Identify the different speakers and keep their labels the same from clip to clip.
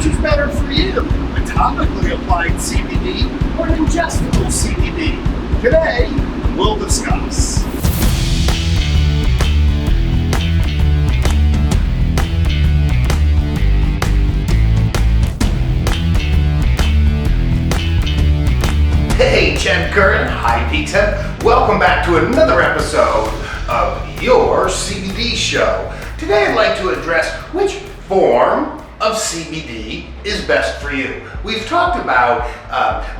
Speaker 1: which is better for you, a topically applied CBD or an ingestible CBD? Today, we'll discuss.
Speaker 2: Hey, Chad Curran, High Peaks Hemp. Welcome back to another episode of Your CBD Show. Today I'd like to address which form of CBD is best for you. We've talked about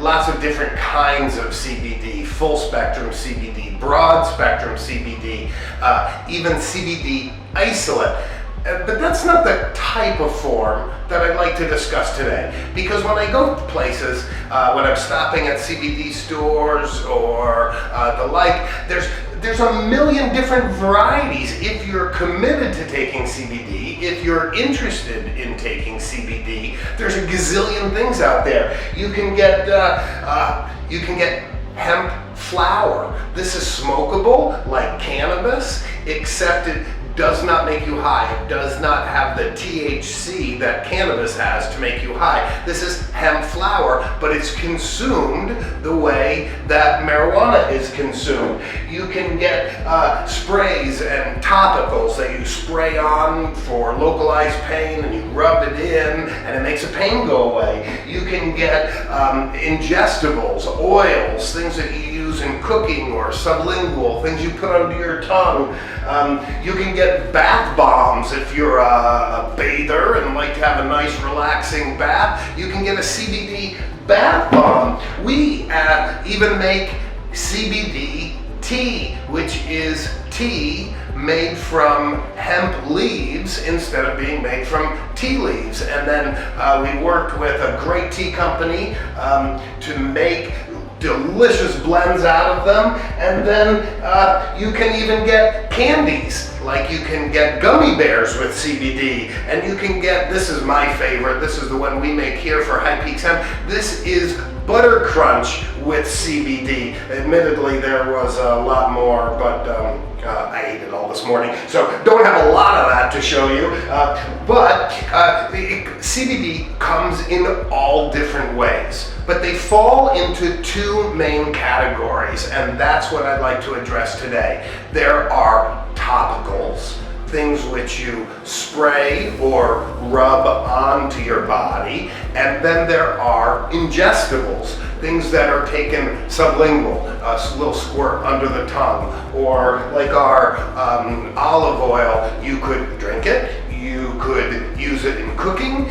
Speaker 2: lots of different kinds of CBD, full spectrum CBD, broad spectrum CBD, even CBD isolate. But that's not the type of form that I'd like to discuss today. Because when I go places, when I'm stopping at CBD stores or the like, there's a million different varieties. If you're committed to taking CBD, if you're interested in taking CBD, there's a gazillion things out there. You can get hemp flower. This is smokable like cannabis, except it does not make you high. It does not have the THC that cannabis has to make you high. This is hemp flower, but it's consumed the way that marijuana is consumed. You can get sprays and topicals that you spray on for localized pain, and you rub it in and it makes the pain go away. You can get ingestibles, oils, things that you use in cooking, or sublingual, things you put under your tongue. You can get bath bombs if you're a bather and like to have a nice relaxing bath. You can get a CBD bath bomb. We even make CBD tea, which is tea made from hemp leaves instead of being made from tea leaves. And then we worked with a great tea company to make delicious blends out of them. And then you can even get candies, like you can get gummy bears with CBD, and you can get, this is my favorite, this is the one we make here for High Peaks Hemp. This is Butter Crunch with CBD. Admittedly, there was a lot more, but I ate it all this morning, so don't have a lot of that to show you. But CBD comes in all different ways, but they fall into two main categories, and that's what I'd like to address today. There are topicals, things which you spray or rub onto your body, and then there are ingestibles, things that are taken sublingual, a little squirt under the tongue, or like our olive oil, you could drink it, you could use it in cooking,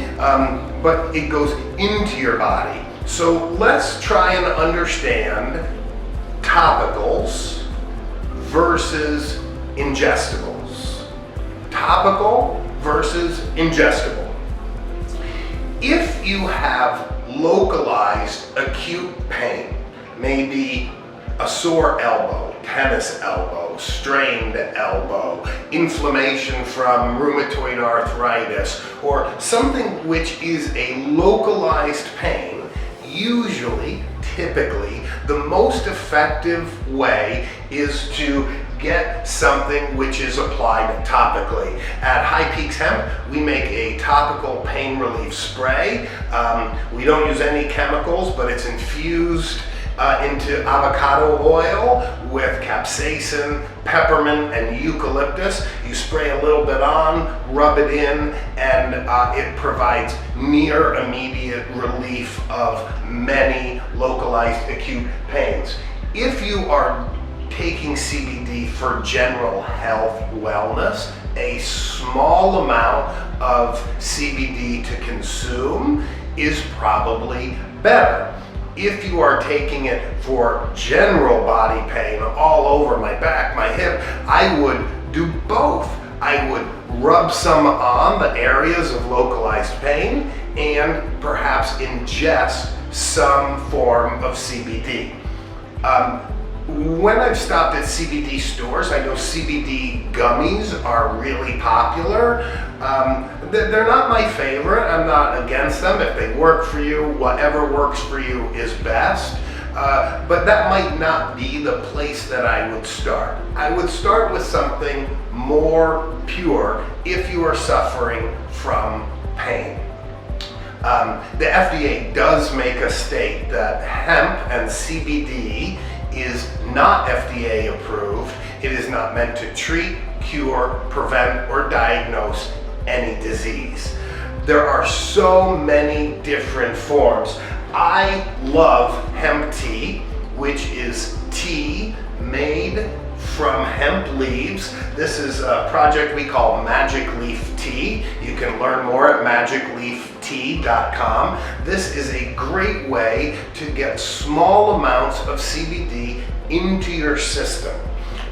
Speaker 2: but it goes into your body. So let's try and understand topicals versus ingestibles. Topical versus ingestible. If you have localized acute pain, maybe a sore elbow, tennis elbow, strained elbow, inflammation from rheumatoid arthritis, or something which is a localized pain, typically, the most effective way is to get something which is applied topically. At High Peaks Hemp, we make a topical pain relief spray. We don't use any chemicals, but it's infused into avocado oil with capsaicin, peppermint, and eucalyptus. You spray a little bit on, rub it in, and it provides near immediate relief of many localized acute pains. If you are taking CBD for general health wellness, a small amount of CBD to consume is probably better. If you are taking it for general body pain all over my back, my hip, I would do both. I would rub some on the areas of localized pain and perhaps ingest some form of CBD. When I've stopped at CBD stores, I know CBD gummies are really popular. They're not my favorite. I'm not against them. If they work for you, whatever works for you is best. But that might not be the place that I would start. I would start with something more pure if you are suffering from pain. The FDA does make a state that hemp and CBD is not FDA approved. It is not meant to treat, cure, prevent, or diagnose any disease. There are so many different forms. I love hemp tea, which is tea made from hemp leaves. This is a project we call Magic Leaf Tea. You can learn more at magicleaftea.com. This is a great way to get small amounts of CBD into your system.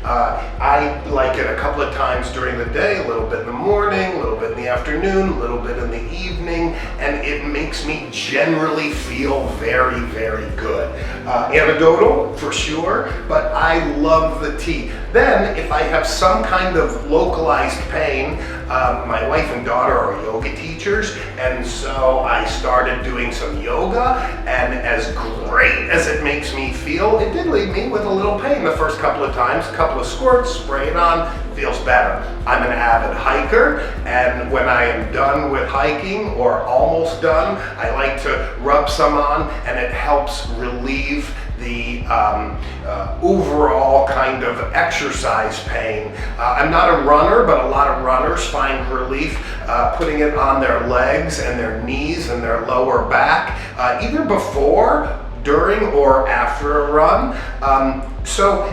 Speaker 2: I like it a couple of times during the day, a little bit in the morning, a little bit in the afternoon, a little bit in the evening, and it makes me generally feel very, very good. Anecdotal, for sure, but I love the tea. Then, if I have some kind of localized pain, my wife and daughter are yoga teachers, and so I started doing some yoga, and as great as it makes me feel, it did leave me with a little pain the first couple of times. A couple of squirts, spray it on, feels better. I'm an avid hiker, and when I am done with hiking, or almost done, I like to rub some on, and it helps relieve the overall kind of exercise pain. I'm not a runner, but a lot of runners find relief putting it on their legs and their knees and their lower back, either before, during, or after a run. So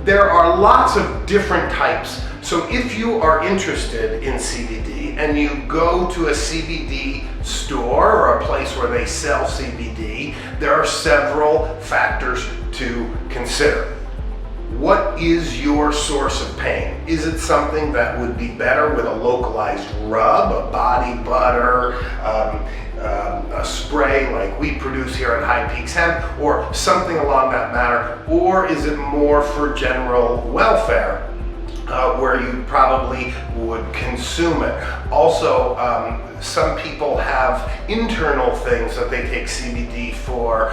Speaker 2: there are lots of different types. So if you are interested in CBD and you go to a CBD store or a place where they sell CBD, there are several factors to consider. What is your source of pain? Is it something that would be better with a localized rub, a body butter, a spray like we produce here at High Peaks Hemp, or something along that matter? Or is it more for general welfare, where you probably would consume it? Also, some people have internal things that they take CBD for,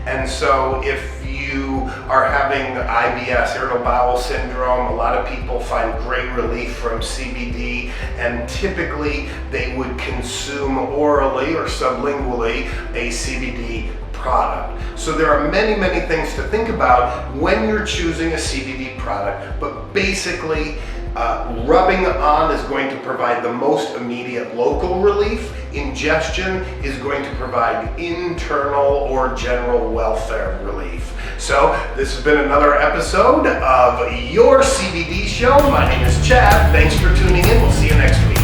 Speaker 2: and so if you are having IBS, irritable bowel syndrome, a lot of people find great relief from CBD, and typically they would consume orally or sublingually a CBD product. So there are many, many things to think about when you're choosing a CBD product, but basically rubbing on is going to provide the most immediate local relief. Ingestion is going to provide internal or general welfare relief. So this has been another episode of Your CBD Show. My name is Chad. Thanks for tuning in. We'll see you next week.